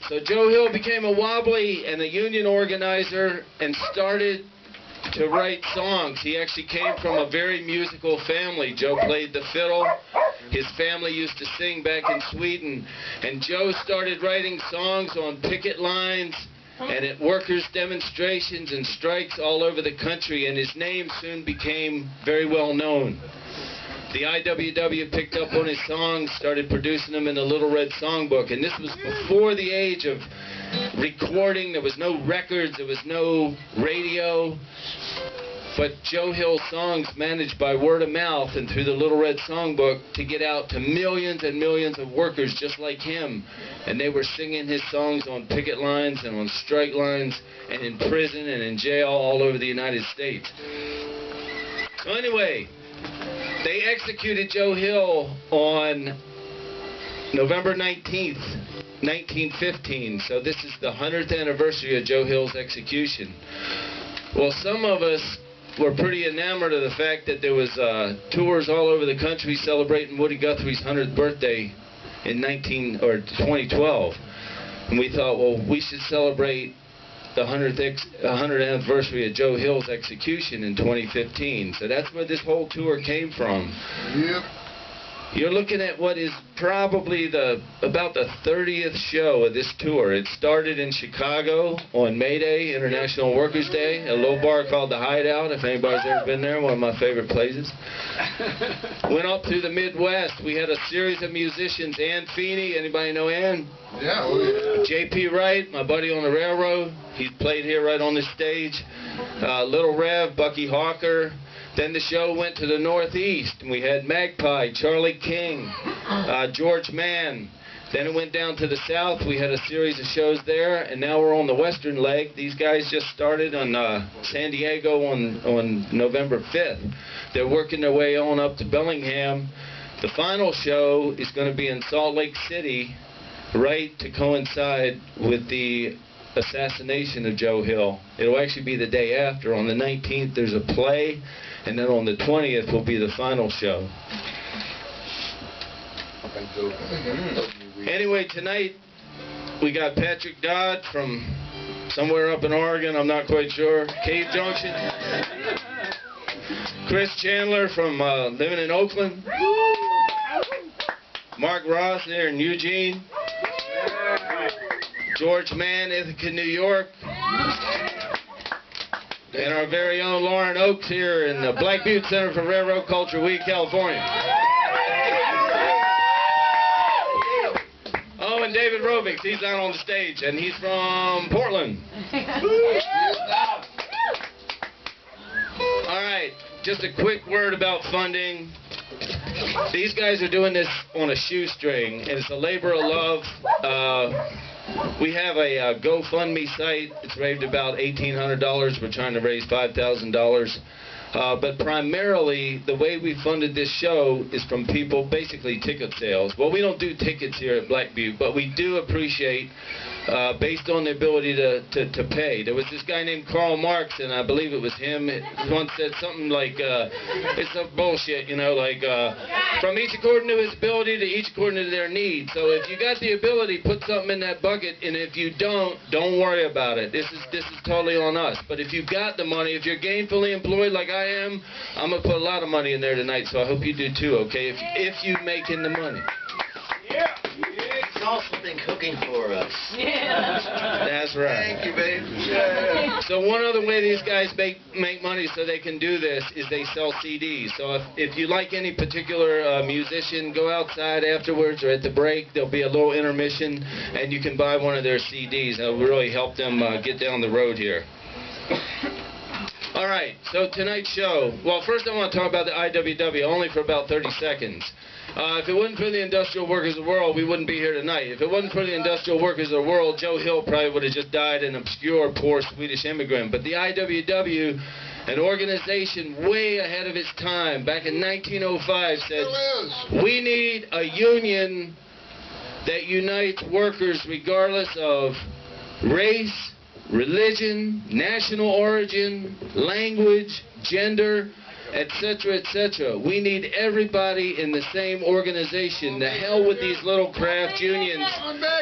So Joe Hill became a wobbly and a union organizer and started to write songs. He actually came from a very musical family. Joe played the fiddle. His family used to sing back in Sweden. And Joe started writing songs on picket lines and at workers' demonstrations and strikes all over the country. And his name soon became very well known. The IWW picked up on his songs, started producing them in the Little Red Songbook. And this was before the age of recording. There was no records, there was no radio. But Joe Hill's songs managed by word of mouth and through the Little Red Songbook to get out to millions and millions of workers just like him. And they were singing his songs on picket lines and on strike lines and in prison and in jail all over the United States. So anyway, they executed Joe Hill on November 19th, 1915. So this is the 100th anniversary of Joe Hill's execution. Well, some of us were pretty enamored of the fact that there was tours all over the country celebrating Woody Guthrie's 100th birthday in 2012. And we thought, well, we should celebrate the 100th anniversary of Joe Hill's execution in 2015. So that's where this whole tour came from. Yep. You're looking at what is probably about the 30th show of this tour. It started in Chicago on May Day, International Workers' Day, a little bar called The Hideout, if anybody's ever been there, one of my favorite places. Went up through the Midwest. We had a series of musicians. Ann Feeney, anybody know Ann? Yeah. J.P. Wright, my buddy on the railroad. He's played here right on the stage. Little Rev, Bucky Hawker. Then the show went to the Northeast, and we had Magpie, Charlie King, George Mann. Then it went down to the South. We had a series of shows there, and now we're on the Western leg. These guys just started on San Diego on November 5th. They're working their way on up to Bellingham. The final show is going to be in Salt Lake City, right to coincide with the assassination of Joe Hill. It'll actually be the day after. On the 19th, there's a play. And then on the 20th will be the final show. Anyway, tonight we got Patrick Dodd from somewhere up in Oregon, I'm not quite sure, Cave Junction. Chris Chandler from living in Oakland. Mark Ross there in Eugene. George Mann, Ithaca, New York. And our very own Lauren Oakes here in the Black Butte Center for Railroad Culture Week, California. Oh, and David Rovix, he's out on the stage, and he's from Portland. All right, just a quick word about funding. These guys are doing this on a shoestring, and it's a labor of love. We have a GoFundMe site. It's raised about $1,800. We're trying to raise $5,000. But primarily, the way we funded this show is from people, basically ticket sales. Well, we don't do tickets here at Black Butte, but we do appreciate, based on the ability to pay. There was this guy named Karl Marx, and I believe it was him, once said something like, it's a bullshit, you know, like, from each according to his ability to each according to their needs. So if you got the ability, put something in that bucket, and if you don't worry about it. This is totally on us. But if you've got the money, if you're gainfully employed like I am, I'm going to put a lot of money in there tonight, so I hope you do too, okay, if you making the money. Yeah. He's also been cooking for us. Yeah. That's right. Thank you, babe. Yeah. So one other way these guys make money so they can do this is they sell CDs. So if you like any particular musician, go outside afterwards or at the break. There'll be a little intermission, and you can buy one of their CDs. It'll really help them get down the road here. All right, so tonight's show. Well, first I want to talk about the IWW, only for about 30 seconds. If it wasn't for the industrial workers of the world, we wouldn't be here tonight. If it wasn't for the industrial workers of the world, Joe Hill probably would have just died an obscure, poor Swedish immigrant. But the IWW, an organization way ahead of its time, back in 1905 said, we need a union that unites workers regardless of race, religion, national origin, language, gender. etc., etc. We need everybody in the same organization. The hell with these little craft unions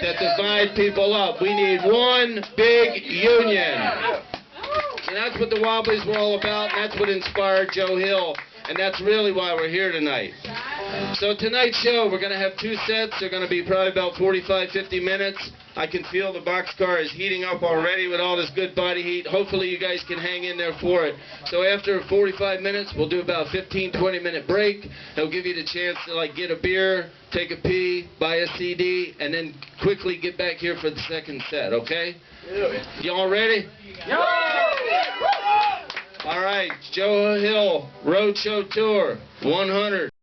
that divide people up. We need one big union. And that's what the Wobblies were all about, and that's what inspired Joe Hill, and that's really why we're here tonight. So tonight's show, we're going to have 2 sets. They're going to be probably about 45, 50 minutes. I can feel the boxcar is heating up already with all this good body heat. Hopefully you guys can hang in there for it. So after 45 minutes, we'll do about a 15, 20-minute break. They'll give you the chance to like get a beer, take a pee, buy a CD, and then quickly get back here for the second set, okay? Y'all ready? All right, Joe Hill Roadshow Tour 100.